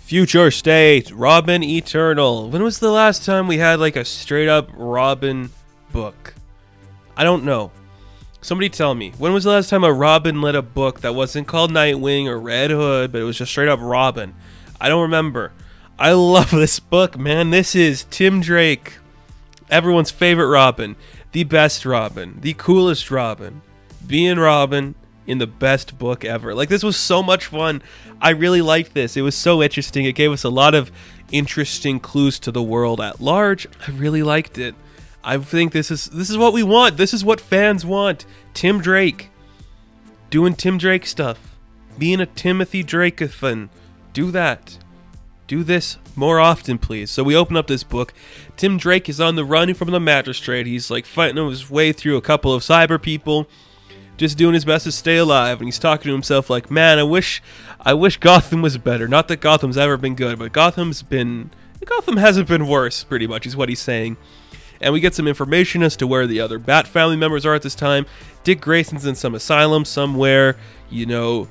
Future State, Robin Eternal. When was the last time we had like a straight up Robin book? I don't know. Somebody tell me. When was the last time a Robin led a book that wasn't called Nightwing or Red Hood, but it was just straight up Robin? I don't remember. I love this book, man. This is Tim Drake, everyone's favorite Robin, the best Robin, the coolest Robin, being Robin in the best book ever. Like, this was so much fun. I really liked this. It was so interesting. It gave us a lot of interesting clues to the world at large. I really liked it. I think this is what we want. This is what fans want. Tim Drake doing Tim Drake stuff, being a Timothy Drake-a-thon. Do that. Do this more often, please. So we open up this book. Tim Drake is on the run from the magistrate. He's like fighting his way through a couple of cyber people, just doing his best to stay alive. And he's talking to himself like, man, I wish Gotham was better. Not that Gotham's ever been good, but Gotham hasn't been worse, pretty much, is what he's saying. And we get some information as to where the other Bat family members are at this time. Dick Grayson's in some asylum somewhere. You know,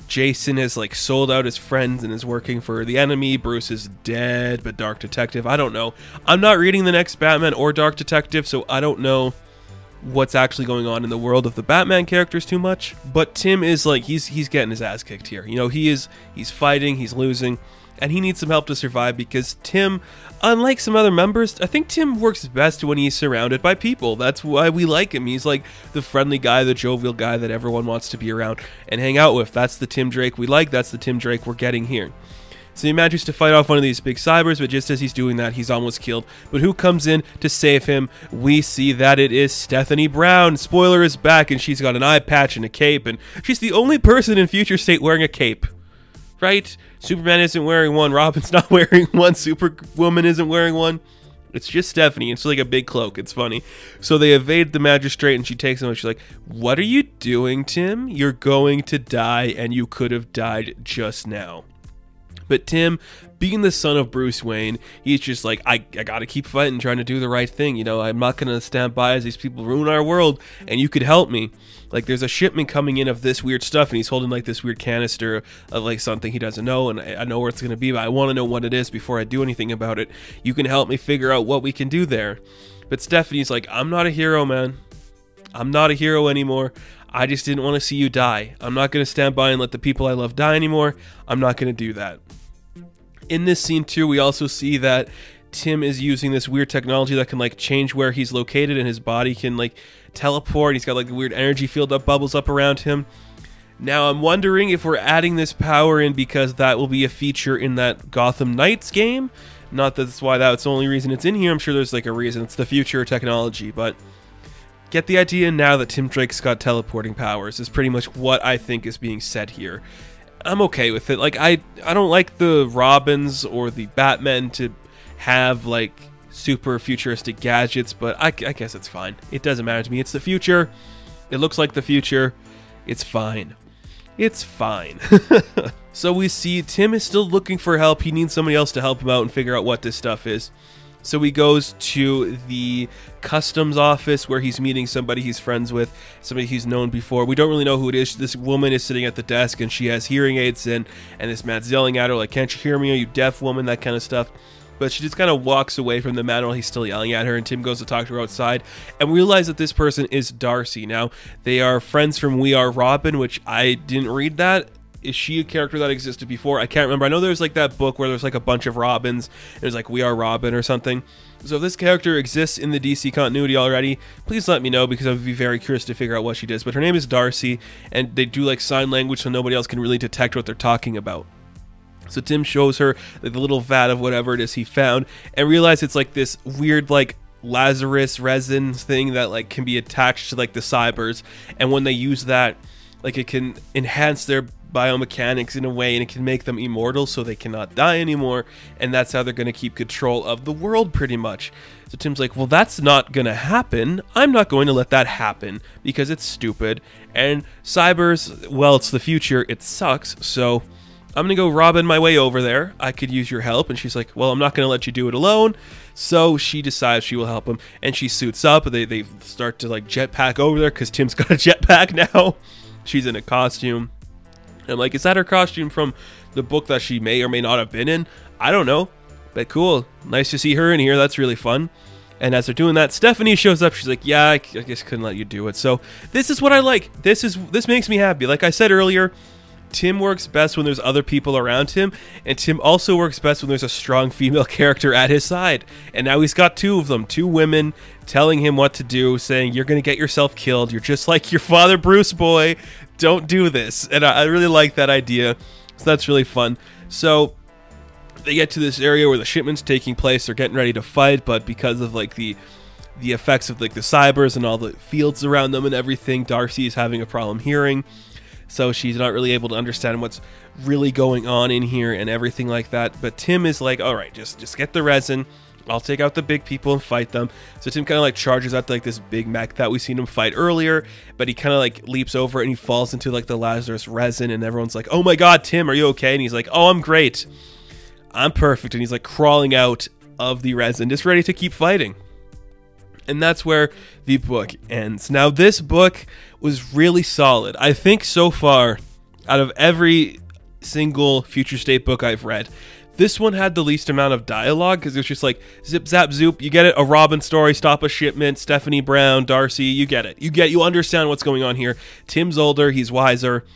Jason has like sold out his friends and is working for the enemy. Bruce is dead, but Dark Detective, I don't know. I'm not reading the next Batman or Dark Detective, so I don't know what's actually going on in the world of the Batman characters too much. But Tim is like, he's getting his ass kicked here. You know, he's fighting, he's losing, and he needs some help to survive because Tim, unlike some other members, I think Tim works best when he's surrounded by people. That's why we like him. He's like the friendly guy, the jovial guy that everyone wants to be around and hang out with. That's the Tim Drake we like. That's the Tim Drake we're getting here. So he manages to fight off one of these big cybers, but just as he's doing that, he's almost killed. But who comes in to save him? We see that it is Stephanie Brown. Spoiler is back, and she's got an eye patch and a cape, and she's the only person in Future State wearing a cape. Right? Superman isn't wearing one, Robin's not wearing one, Superwoman isn't wearing one. It's just Stephanie. It's like a big cloak. It's funny. So they evade the magistrate, and she takes him, and she's like, what are you doing, Tim? You're going to die, and you could have died just now. But Tim, being the son of Bruce Wayne, he's just like, I gotta keep fighting, trying to do the right thing. You know, I'm not gonna stand by as these people ruin our world, and you could help me. Like, there's a shipment coming in of this weird stuff, and he's holding like this weird canister of like something he doesn't know, and I know where it's gonna be, but I want to know what it is before I do anything about it. You can help me figure out what we can do there. But Stephanie's like, I'm not a hero, man. I'm not a hero anymore. I just didn't want to see you die. I'm not gonna stand by and let the people I love die anymore. I'm not gonna do that. In this scene too, we also see that Tim is using this weird technology that can like change where he's located, and his body can like teleport. He's got like a weird energy field that bubbles up around him. Now I'm wondering if we're adding this power in because that will be a feature in that Gotham Knights game. Not that that's why that's the only reason it's in here. I'm sure there's like a reason. It's the future technology, but get the idea now that Tim Drake's got teleporting powers is pretty much what I think is being said here. I'm okay with it. Like, I don't like the Robins or the Batmen to have like super futuristic gadgets, but I guess it's fine. It doesn't matter to me. It's the future. It looks like the future. It's fine. It's fine. So we see Tim is still looking for help. He needs somebody else to help him out and figure out what this stuff is. So he goes to the customs office where he's meeting somebody he's friends with, somebody he's known before. We don't really know who it is. This woman is sitting at the desk and she has hearing aids in, and this man's yelling at her like, can't you hear me? Are you deaf, woman? That kind of stuff. But she just kind of walks away from the man while he's still yelling at her, and Tim goes to talk to her outside and realize that this person is Darcy. Now, they are friends from We Are Robin, which I didn't read that. Is she a character that existed before? I can't remember. I know there's like that book where there's like a bunch of Robins. There's like We Are Robin or something. So if this character exists in the DC continuity already, please let me know because I would be very curious to figure out what she does. But her name is Darcy, and they do like sign language so nobody else can really detect what they're talking about. So Tim shows her the little vat of whatever it is he found and realize it's like this weird like Lazarus resin thing that like can be attached to like the cybers, and when they use that, like it can enhance their biomechanics in a way, and it can make them immortal so they cannot die anymore, and that's how they're going to keep control of the world pretty much. So Tim's like, well, that's not going to happen. I'm not going to let that happen because it's stupid, and cybers, well, it's the future, it sucks, so I'm going to go Robin my way over there. I could use your help. And she's like, well, I'm not going to let you do it alone. So she decides she will help him, and she suits up. They start to like jetpack over there because Tim's got a jetpack now. She's in a costume. And I'm like, is that her costume from the book that she may or may not have been in? I don't know, but cool. Nice to see her in here. That's really fun. And as they're doing that, Stephanie shows up. She's like, yeah, I guess couldn't let you do it. So this is what I like. This makes me happy. Like I said earlier, Tim works best when there's other people around him, and Tim also works best when there's a strong female character at his side. And now he's got two of them, two women telling him what to do, saying, you're going to get yourself killed. You're just like your father, Bruce boy. Don't do this. And I really like that idea. So that's really fun. So they get to this area where the shipment's taking place. They're getting ready to fight, but because of like the effects of like the cybers and all the fields around them and everything, Darcy is having a problem hearing. So she's not really able to understand what's really going on in here and everything like that. But Tim is like, all right, just get the resin. I'll take out the big people and fight them. So Tim kind of like charges out to like this big mech that we seen him fight earlier, but he kind of like leaps over and he falls into like the Lazarus resin, and everyone's like, oh my God, Tim, are you okay? And he's like, oh, I'm great. I'm perfect. And he's like crawling out of the resin, just ready to keep fighting. And that's where the book ends. Now, this book was really solid. I think so far, out of every single Future State book I've read, this one had the least amount of dialogue, because it was just like zip, zap, zoop. You get it? A Robin story, stop a shipment, Stephanie Brown, Darcy. You get it. You understand what's going on here. Tim's older. He's wiser.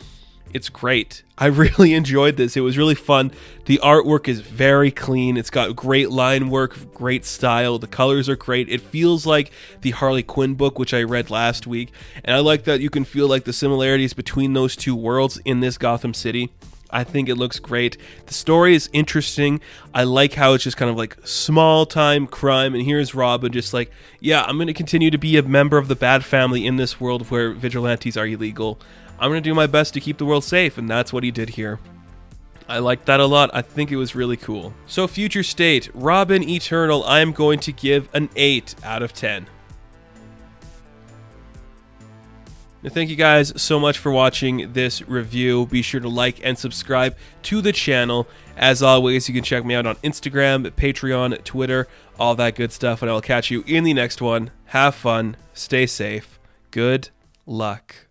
It's great. I really enjoyed this. It was really fun. The artwork is very clean. It's got great line work, great style. The colors are great. It feels like the Harley Quinn book, which I read last week. And I like that you can feel like the similarities between those two worlds in this Gotham City. I think it looks great. The story is interesting. I like how it's just kind of like small time crime. And here's Robin just like, yeah, I'm going to continue to be a member of the bad family in this world where vigilantes are illegal. I'm going to do my best to keep the world safe, and that's what he did here. I liked that a lot. I think it was really cool. So Future State, Robin Eternal, I'm going to give an 8 out of 10. Now, thank you guys so much for watching this review. Be sure to like and subscribe to the channel. As always, you can check me out on Instagram, Patreon, Twitter, all that good stuff, and I will catch you in the next one. Have fun, stay safe, good luck.